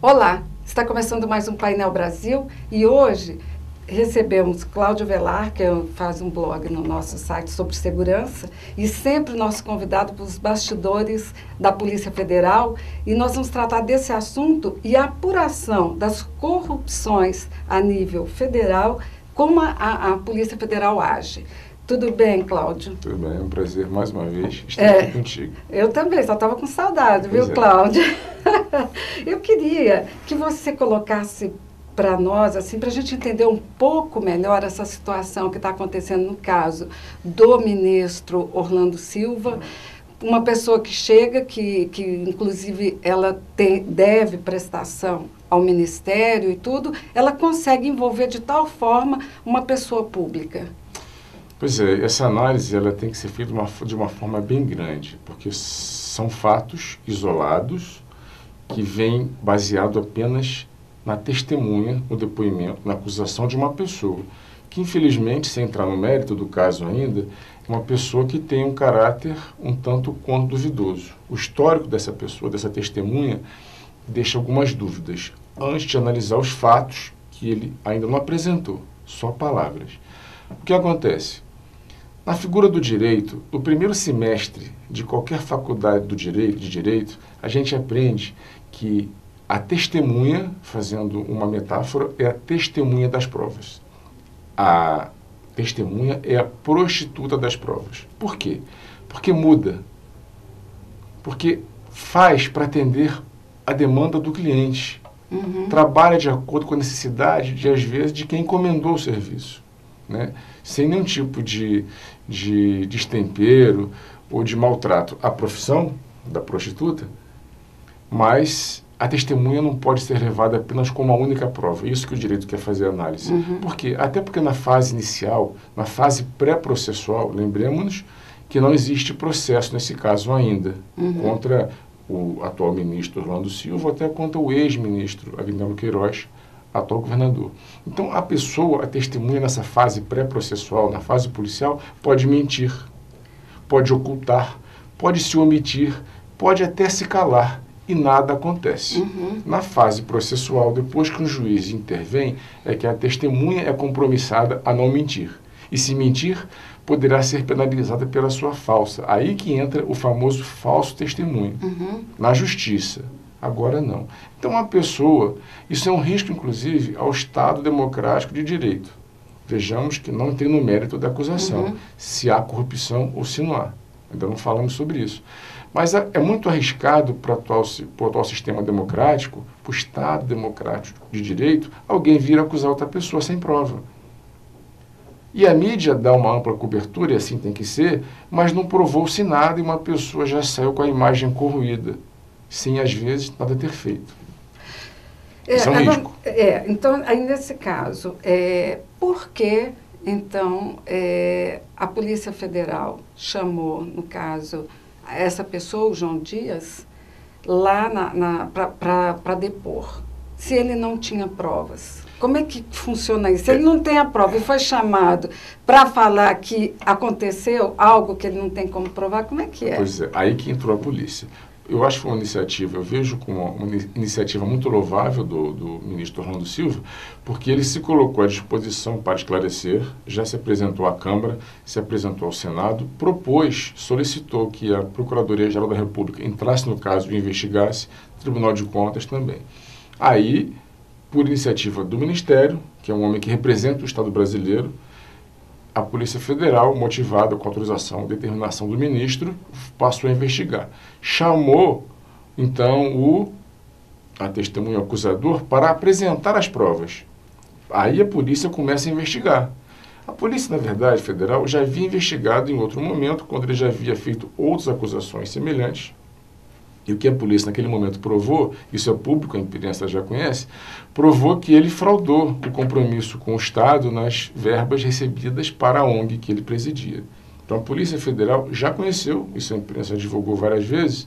Olá, está começando mais um Painel Brasil e hoje recebemos Cláudio Velar, que faz um blog no nosso site sobre segurança e sempre nosso convidado para os bastidores da Polícia Federal, e nós vamos tratar desse assunto e a apuração das corrupções a nível federal, como a Polícia Federal age. Tudo bem, Cláudio? Tudo bem, é um prazer mais uma vez estar aqui contigo. Eu também, só estava com saudade, Pois viu, é. Cláudio? Eu queria que você colocasse para nós, assim, para a gente entender um pouco melhor essa situação que está acontecendo no caso do ministro Orlando Silva, uma pessoa que chega, que inclusive ela deve prestação ao Ministério e tudo, ela consegue envolver de tal forma uma pessoa pública. Pois é, essa análise ela tem que ser feita de uma forma bem grande, porque são fatos isolados que vêm baseado apenas na testemunha, no depoimento, na acusação de uma pessoa, que infelizmente, sem entrar no mérito do caso ainda, é uma pessoa que tem um caráter um tanto quanto duvidoso. O histórico dessa pessoa, dessa testemunha, deixa algumas dúvidas, antes de analisar os fatos que ele ainda não apresentou, só palavras. O que acontece? Na figura do direito, no primeiro semestre de qualquer faculdade de direito, a gente aprende que a testemunha, fazendo uma metáfora, é a testemunha das provas. A testemunha é a prostituta das provas. Por quê? Porque muda. Porque faz para atender a demanda do cliente. Trabalha de acordo com a necessidade, às vezes, de quem encomendou o serviço, né? Sem nenhum tipo de destempero ou de maltrato à profissão da prostituta, mas a testemunha não pode ser levada apenas como a única prova. Isso que o direito quer fazer a análise. Por quê? Até porque na fase inicial, na fase pré-processual, lembremos-nos que não existe processo nesse caso ainda, contra o atual ministro Orlando Silva, até contra o ex-ministro Agnello Queiroz, atual governador. Então, a pessoa, a testemunha nessa fase pré-processual, na fase policial, pode mentir, pode ocultar, pode se omitir, pode até se calar e nada acontece. Na fase processual, depois que um juiz intervém, é que a testemunha é compromissada a não mentir. E se mentir, poderá ser penalizada pela sua falsa. Aí que entra o famoso falso testemunho, na justiça. Agora não. Então, uma pessoa, isso é um risco, inclusive, ao Estado democrático de direito. Vejamos que não tem no mérito da acusação, se há corrupção ou se não há. Ainda não falamos sobre isso. Mas é muito arriscado para o atual sistema democrático, para o Estado democrático de direito, alguém vir acusar outra pessoa sem prova. E a mídia dá uma ampla cobertura, e assim tem que ser, mas não provou-se nada e uma pessoa já saiu com a imagem corroída, sem, às vezes, nada ter feito. Isso é um risco. Então, aí nesse caso, por que, então, a Polícia Federal chamou, no caso, essa pessoa, o João Dias, lá para depor, se ele não tinha provas? Como é que funciona isso? Se ele não tem a prova e foi chamado para falar que aconteceu algo que ele não tem como provar, como é que é? Pois é, aí que entrou a polícia. Eu acho que foi uma iniciativa, eu vejo como uma iniciativa muito louvável do ministro Orlando Silva, porque ele se colocou à disposição para esclarecer, já se apresentou à Câmara, se apresentou ao Senado, propôs, solicitou que a Procuradoria-Geral da República entrasse no caso e investigasse, Tribunal de Contas também. Aí, por iniciativa do Ministério, que é um homem que representa o Estado brasileiro, a Polícia Federal, motivada com a autorização e determinação do ministro, passou a investigar. Chamou, então, a testemunha acusador para apresentar as provas. Aí a polícia começa a investigar. A polícia, na verdade, federal, já havia investigado em outro momento, quando ele já havia feito outras acusações semelhantes. E o que a polícia naquele momento provou, isso é público, a imprensa já conhece, provou que ele fraudou o compromisso com o Estado nas verbas recebidas para a ONG que ele presidia. Então a Polícia Federal já conheceu, isso a imprensa divulgou várias vezes,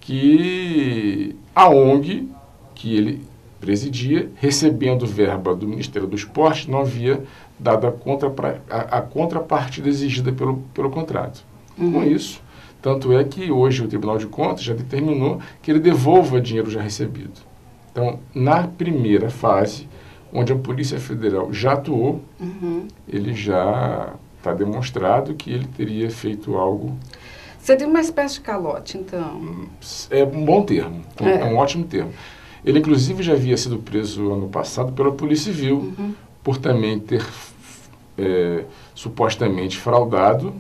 que a ONG que ele presidia, recebendo verba do Ministério do Esporte, não havia dado a contrapartida exigida pelo contrato. Com isso, tanto é que hoje o Tribunal de Contas já determinou que ele devolva dinheiro já recebido. Então, na primeira fase, onde a Polícia Federal já atuou, ele já está demonstrado que ele teria feito algo... Seria uma espécie de calote, então? É um bom termo, é um ótimo termo. Ele, inclusive, já havia sido preso ano passado pela Polícia Civil, por também ter supostamente fraudado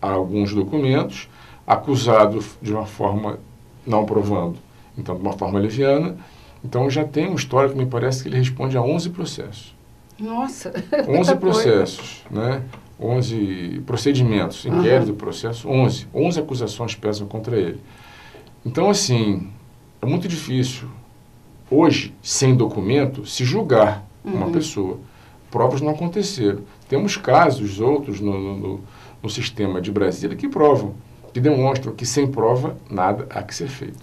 alguns documentos, acusado de uma forma não provando, então de uma forma leviana. Então já tem um histórico, me parece que ele responde a 11 processos. Nossa! 11 processos, né? 11 procedimentos, inquérito, processo, 11 acusações pesam contra ele. Então, assim, é muito difícil, hoje, sem documento, se julgar uma pessoa. Provas não aconteceram. Temos casos, outros, no sistema de Brasília que provam, que demonstram que sem prova, nada há que ser feito.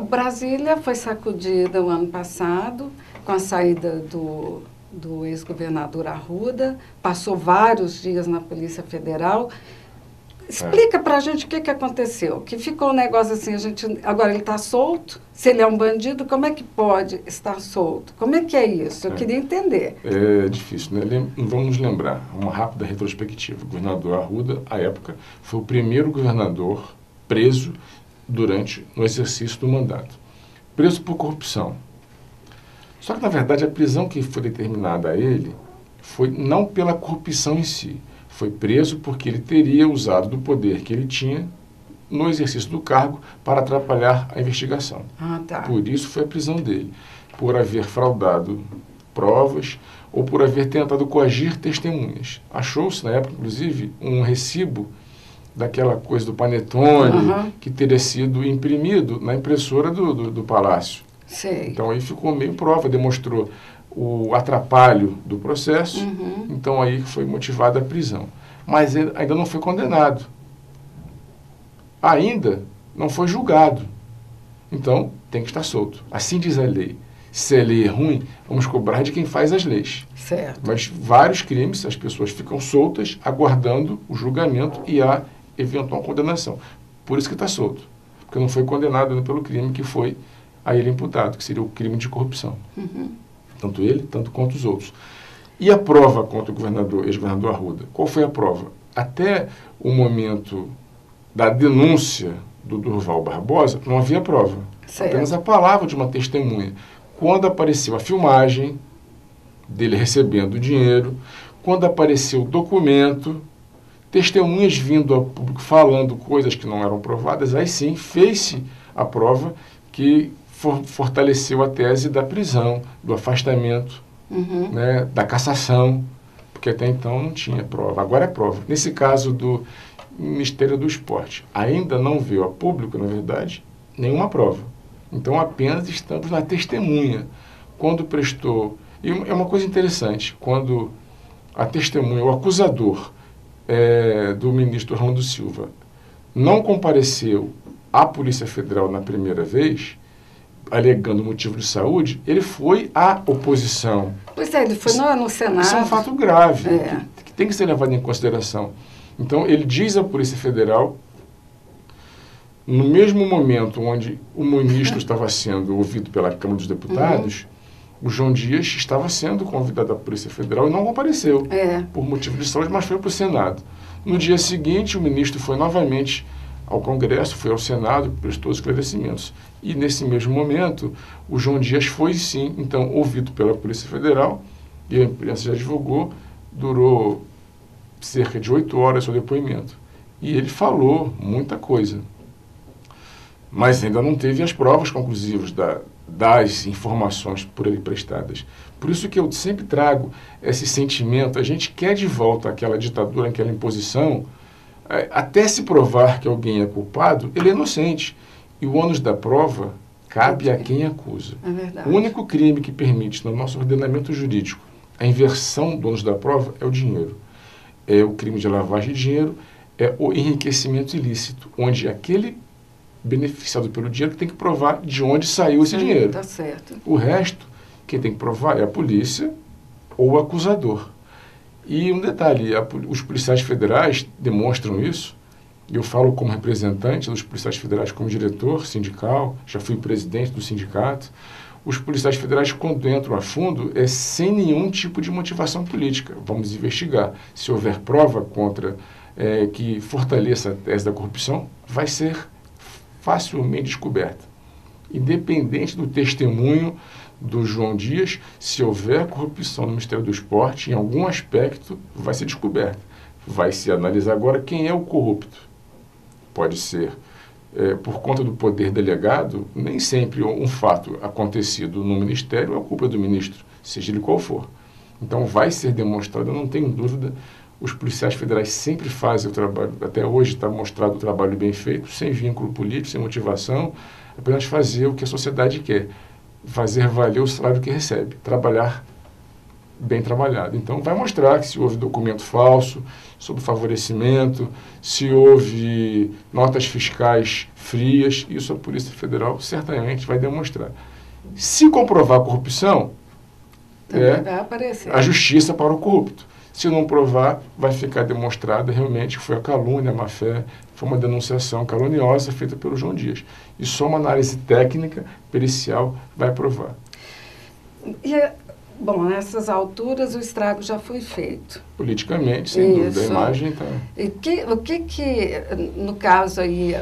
Brasília foi sacudida o ano passado, com a saída do ex-governador Arruda, passou vários dias na Polícia Federal. Explica pra gente o que aconteceu, que ficou um negócio assim, agora ele está solto, se ele é um bandido, como é que pode estar solto? Como é que é isso? Eu queria entender. É difícil, né? Vamos lembrar, uma rápida retrospectiva. O governador Arruda, à época, foi o primeiro governador preso no exercício do mandato. Preso por corrupção. Só que, na verdade, a prisão que foi determinada a ele foi não pela corrupção em si. Foi preso porque ele teria usado do poder que ele tinha no exercício do cargo para atrapalhar a investigação. Por isso foi a prisão dele. Por haver fraudado provas ou por haver tentado coagir testemunhas. Achou-se, na época, inclusive, um recibo daquela coisa do panetone que teria sido imprimido na impressora do Palácio. Sei. Então aí ficou meio prova, demonstrou o atrapalho do processo, então aí foi motivada a prisão. Mas ele ainda não foi condenado. Ainda não foi julgado. Então tem que estar solto. Assim diz a lei. Se a lei é ruim, vamos cobrar de quem faz as leis. Certo. Mas vários crimes, as pessoas ficam soltas, aguardando o julgamento e a eventual condenação. Por isso que está solto. Porque não foi condenado ainda pelo crime que foi a ele imputado, que seria o crime de corrupção. Tanto ele, tanto quanto os outros. E a prova contra o ex-governador Arruda? Qual foi a prova? Até o momento da denúncia do Durval Barbosa, não havia prova. Certo. Apenas a palavra de uma testemunha. Quando apareceu a filmagem dele recebendo o dinheiro, quando apareceu o documento, testemunhas vindo ao público falando coisas que não eram provadas, aí sim fez-se a prova que fortaleceu a tese da prisão, do afastamento, né, da cassação, porque até então não tinha prova. Agora é prova. Nesse caso do Ministério do Esporte, ainda não veio a público, na verdade, nenhuma prova. Então apenas estamos na testemunha. Quando prestou... E é uma coisa interessante, quando a testemunha, o acusador do ministro Orlando Silva não compareceu à Polícia Federal na primeira vez, alegando motivo de saúde, ele foi à oposição. Pois é, ele foi no Senado. Isso é um fato grave, que tem que ser levado em consideração. Então, ele diz à Polícia Federal, no mesmo momento onde o ministro estava sendo ouvido pela Câmara dos Deputados, o João Dias estava sendo convidado à Polícia Federal e não compareceu, por motivo de saúde, mas foi para o Senado. No dia seguinte, o ministro foi novamente ao Congresso, foi ao Senado, prestou esclarecimentos. E, nesse mesmo momento, o João Dias foi, sim, então, ouvido pela Polícia Federal, e a imprensa já divulgou, durou cerca de 8 horas o depoimento. E ele falou muita coisa. Mas ainda não teve as provas conclusivas das informações por ele prestadas. Por isso que eu sempre trago esse sentimento, a gente quer de volta aquela ditadura, aquela imposição, até se provar que alguém é culpado, ele é inocente. E o ônus da prova cabe a quem acusa. É verdade. O único crime que permite, no nosso ordenamento jurídico, a inversão do ônus da prova é o dinheiro. É o crime de lavagem de dinheiro, é o enriquecimento ilícito, onde aquele beneficiado pelo dinheiro tem que provar de onde saiu esse dinheiro. Tá certo. O resto, quem tem que provar é a polícia ou o acusador. E um detalhe, os policiais federais demonstram isso e eu falo como representante dos policiais federais, como diretor sindical, já fui presidente do sindicato. Os policiais federais, quando entram a fundo, é sem nenhum tipo de motivação política. Vamos investigar. Se houver prova contra que fortaleça a tese da corrupção, vai ser facilmente descoberta. Independente do testemunho do João Dias, se houver corrupção no Ministério do Esporte, em algum aspecto, vai ser descoberta. Vai se analisar agora quem é o corrupto. Pode ser por conta do poder delegado, nem sempre um fato acontecido no Ministério é culpa do ministro, seja ele qual for. Então vai ser demonstrado, eu não tenho dúvida, os policiais federais sempre fazem o trabalho, até hoje está mostrado o trabalho bem feito, sem vínculo político, sem motivação, apenas fazer o que a sociedade quer, fazer valer o salário que recebe, trabalhar bem trabalhado. Então vai mostrar que se houve documento falso, sob favorecimento, se houve notas fiscais frias, isso a Polícia Federal certamente vai demonstrar. Se comprovar a corrupção, vai aparecer a justiça para o corrupto. Se não provar, vai ficar demonstrado realmente que foi a calúnia, a má-fé, foi uma denunciação caluniosa feita pelo João Dias. E só uma análise técnica, pericial, vai provar. Bom, nessas alturas o estrago já foi feito. Politicamente, sem dúvida, a imagem está... O que, no caso aí,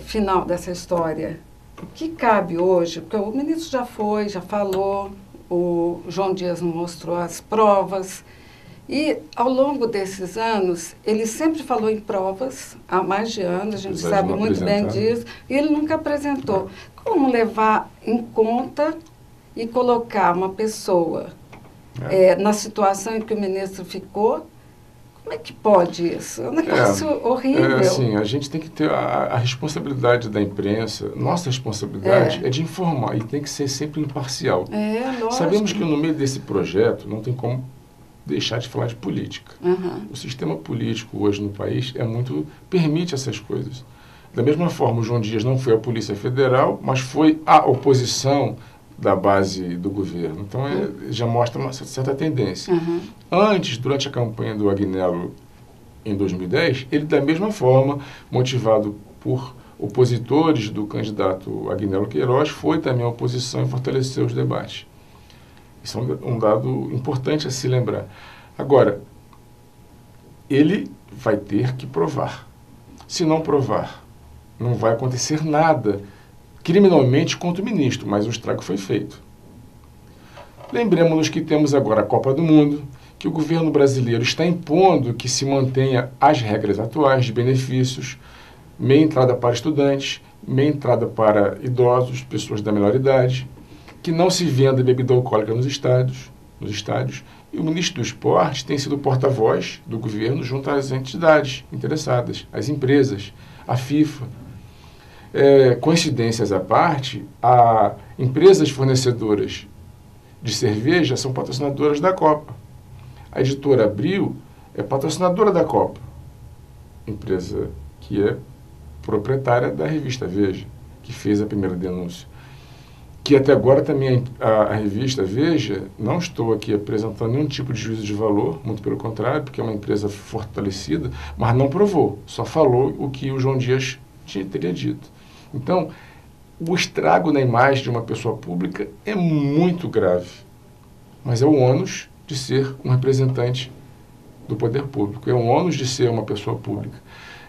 final dessa história, o que cabe hoje? Porque o ministro já foi, já falou, o João Dias não mostrou as provas, e ao longo desses anos, ele sempre falou em provas, há mais de anos, a gente sabe muito bem disso, e ele nunca apresentou. Como levar em conta e colocar uma pessoa na situação em que o ministro ficou? Como é que pode isso? É um negócio horrível. Assim, a gente tem que ter a responsabilidade da imprensa, nossa responsabilidade é de informar, e tem que ser sempre imparcial. Lógico. Sabemos que no meio desse projeto não tem como deixar de falar de política. O sistema político hoje no país permite essas coisas. Da mesma forma, o João Dias não foi a Polícia Federal, mas foi a oposição da base do governo. Então, já mostra uma certa tendência. Antes, durante a campanha do Agnello, em 2010, ele, da mesma forma, motivado por opositores do candidato Agnello Queiroz, foi também a oposição e fortaleceu os debates. Isso é um dado importante a se lembrar. Agora, ele vai ter que provar. Se não provar, não vai acontecer nada criminalmente contra o ministro, mas o estrago foi feito. Lembremos-nos que temos agora a Copa do Mundo, que o governo brasileiro está impondo que se mantenha as regras atuais de benefícios, meia entrada para estudantes, meia entrada para idosos, pessoas da menor idade, que não se venda bebida alcoólica nos estádios, e o ministro do Esporte tem sido porta-voz do governo junto às entidades interessadas, às empresas, à FIFA. Coincidências à parte, empresas fornecedoras de cerveja são patrocinadoras da Copa. A editora Abril é patrocinadora da Copa, empresa que é proprietária da revista Veja, que fez a primeira denúncia. Que até agora também a revista Veja, não estou aqui apresentando nenhum tipo de juízo de valor, muito pelo contrário, porque é uma empresa fortalecida, mas não provou, só falou o que o João Dias teria dito. Então, o estrago na imagem de uma pessoa pública é muito grave, mas é o ônus de ser um representante do poder público, é o ônus de ser uma pessoa pública.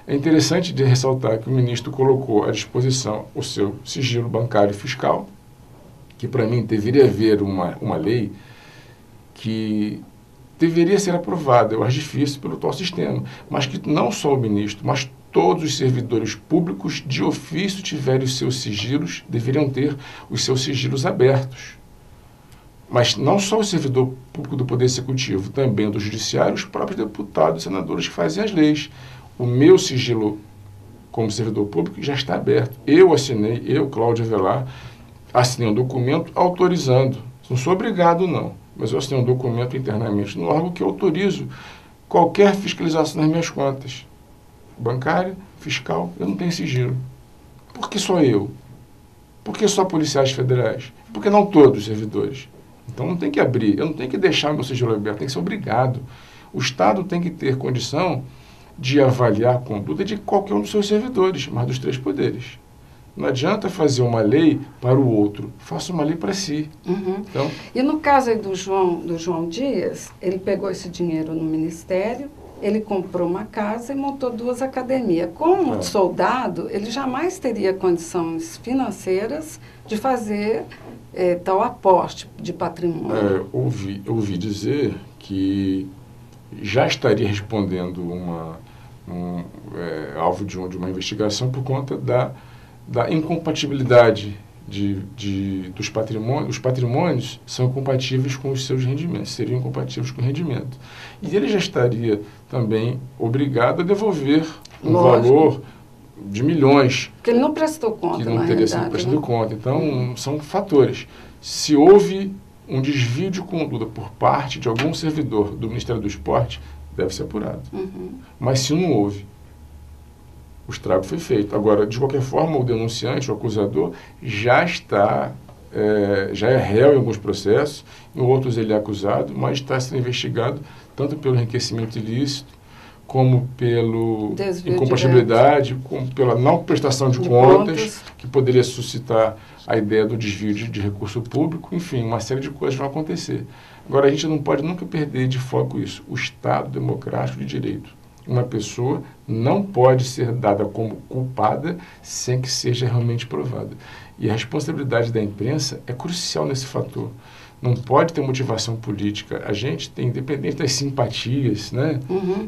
É interessante de ressaltar que o ministro colocou à disposição o seu sigilo bancário e fiscal, que para mim deveria haver uma lei que deveria ser aprovada, eu acho difícil pelo atual sistema, mas que não só o ministro, mas todos os servidores públicos de ofício tiverem os seus sigilos, deveriam ter os seus sigilos abertos. Mas não só o servidor público do Poder Executivo, também do Judiciário, os próprios deputados e senadores que fazem as leis. O meu sigilo como servidor público já está aberto. Eu assinei, Cláudio Avelar, assinei um documento autorizando. Não sou obrigado, não, mas eu assinei um documento internamente no órgão que autorizo qualquer fiscalização nas minhas contas. Bancária, fiscal, eu não tenho sigilo. Por que só eu? Por que só policiais federais? Por que não todos os servidores? Então não tem que abrir, eu não tenho que deixar meu sigilo aberto, tem que ser obrigado. O Estado tem que ter condição de avaliar a conduta de qualquer um dos seus servidores, mas dos três poderes. Não adianta fazer uma lei para o outro, faça uma lei para si. Então, e no caso aí do João Dias, ele pegou esse dinheiro no Ministério, ele comprou uma casa e montou 2 academias. Como soldado, ele jamais teria condições financeiras de fazer tal aporte de patrimônio. Ouvi dizer que já estaria respondendo alvo de uma investigação por conta da incompatibilidade dos patrimônios. Os patrimônios são incompatíveis com os seus rendimentos, seriam incompatíveis com o rendimento. E ele já estaria também obrigado a devolver um valor de milhões. Porque ele não prestou conta, que não teria sido prestado conta. Então, são fatores. Se houve um desvio de conduta por parte de algum servidor do Ministério do Esporte, deve ser apurado. Mas se não houve, o estrago foi feito. Agora, de qualquer forma, o denunciante, o acusador, já é réu em alguns processos, em outros ele é acusado, mas está sendo investigado tanto pelo enriquecimento ilícito, como pela incompatibilidade, como pela não prestação de contas, que poderia suscitar a ideia do desvio de recurso público. Enfim, uma série de coisas vão acontecer. Agora, a gente não pode nunca perder de foco isso, o Estado democrático de direito. Uma pessoa não pode ser dada como culpada sem que seja realmente provada. E a responsabilidade da imprensa é crucial nesse fator. Não pode ter motivação política. A gente tem, independente das simpatias, né,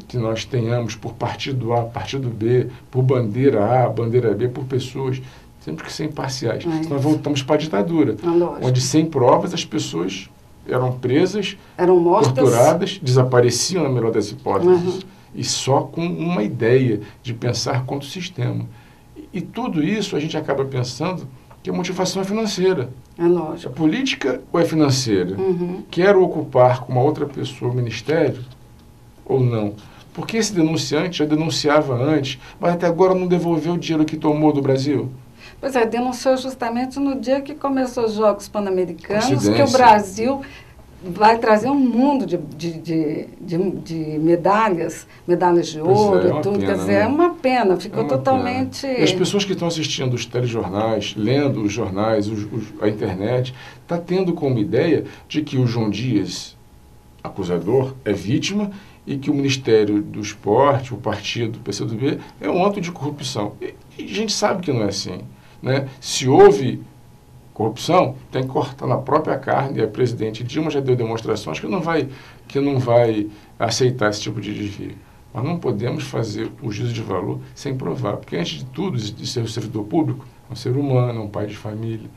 que nós tenhamos por partido A, partido B, por bandeira A, bandeira B, por pessoas, temos que ser imparciais. Senão nós voltamos para a ditadura, onde sem provas as pessoas eram presas, eram mortas, torturadas, desapareciam na melhor das hipóteses. E só com uma ideia de pensar contra o sistema. E tudo isso a gente acaba pensando que a motivação é financeira. É lógico. É política ou é financeira? Quero ocupar com uma outra pessoa o ministério ou não? Porque esse denunciante já denunciava antes, mas até agora não devolveu o dinheiro que tomou do Brasil. Pois é, denunciou justamente no dia que começou os Jogos Pan-Americanos, que o Brasil vai trazer um mundo de medalhas de ouro e tudo. Quer dizer, é uma pena, ficou totalmente... E as pessoas que estão assistindo os telejornais, lendo os jornais, a internet, está tendo como ideia de que o João Dias, acusador, é vítima e que o Ministério do Esporte, o partido, o PCdoB, é um ato de corrupção. E a gente sabe que não é assim, né? Se houve corrupção, tem que cortar na própria carne, e a presidente Dilma já deu demonstrações que não vai aceitar esse tipo de desvio. Mas não podemos fazer o juízo de valor sem provar, porque antes de tudo, de ser um servidor público, é um ser humano, é um pai de família.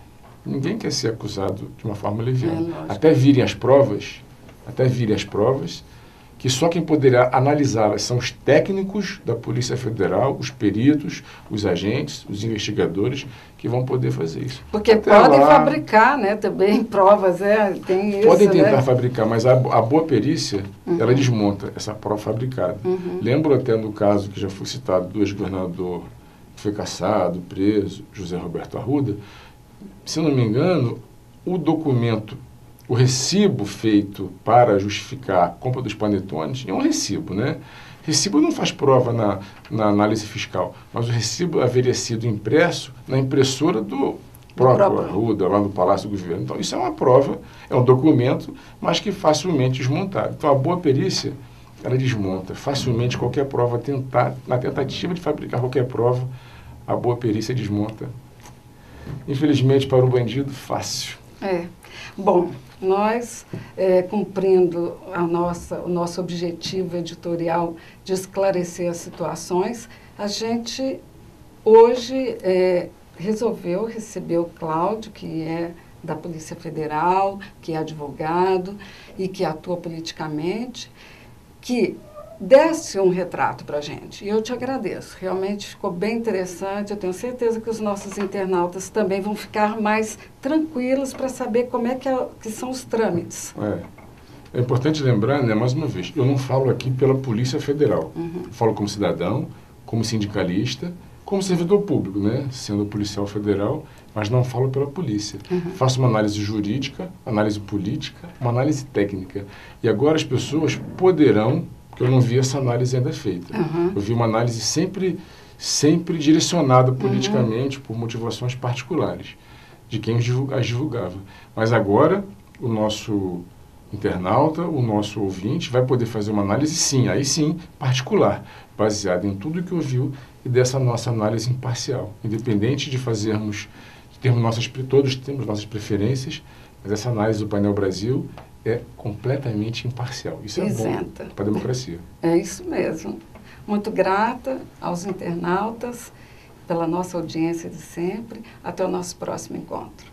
Ninguém quer ser acusado de uma forma leviana. Até virem as provas, que só quem poderá analisá-las são os técnicos da Polícia Federal, os peritos, os agentes, os investigadores, que vão poder fazer isso. Porque até podem fabricar, né, também provas, tem isso, podem tentar fabricar, mas a boa perícia, ela desmonta essa prova fabricada. Lembro até no caso que já foi citado do ex-governador que foi cassado, preso, José Roberto Arruda. Se não me engano, o documento, o recibo feito para justificar a compra dos panetones é um recibo, né? Recibo não faz prova na análise fiscal, mas o recibo haveria sido impresso na impressora do próprio Arruda, lá no Palácio do Governo. Então, isso é uma prova, é um documento, mas que facilmente desmontado. Então, a boa perícia, ela desmonta facilmente qualquer prova, na tentativa de fabricar qualquer prova, a boa perícia desmonta. Infelizmente, para o bandido, fácil. Bom, nós, cumprindo o nosso objetivo editorial de esclarecer as situações, a gente hoje resolveu receber o Cláudio, que é da Polícia Federal, que é advogado e que atua politicamente, que desse um retrato para a gente. E eu te agradeço. Realmente ficou bem interessante. Eu tenho certeza que os nossos internautas também vão ficar mais tranquilos para saber como é que são os trâmites. É importante lembrar, né, mais uma vez, eu não falo aqui pela Polícia Federal. Eu falo como cidadão, como sindicalista, como servidor público, né, sendo policial federal, mas não falo pela polícia. Faço uma análise jurídica, análise política, uma análise técnica. E agora as pessoas poderão porque eu não vi essa análise ainda feita. Eu vi uma análise sempre direcionada politicamente por motivações particulares de quem as divulgava. Mas agora o nosso internauta, o nosso ouvinte vai poder fazer uma análise sim, aí sim, particular, baseada em tudo que ouviu e dessa nossa análise imparcial, independente de todos temos nossas preferências, mas essa análise do Painel Brasil é completamente imparcial. Isso é isenta. Bom para a democracia. É isso mesmo. Muito grata aos internautas pela nossa audiência de sempre. Até o nosso próximo encontro.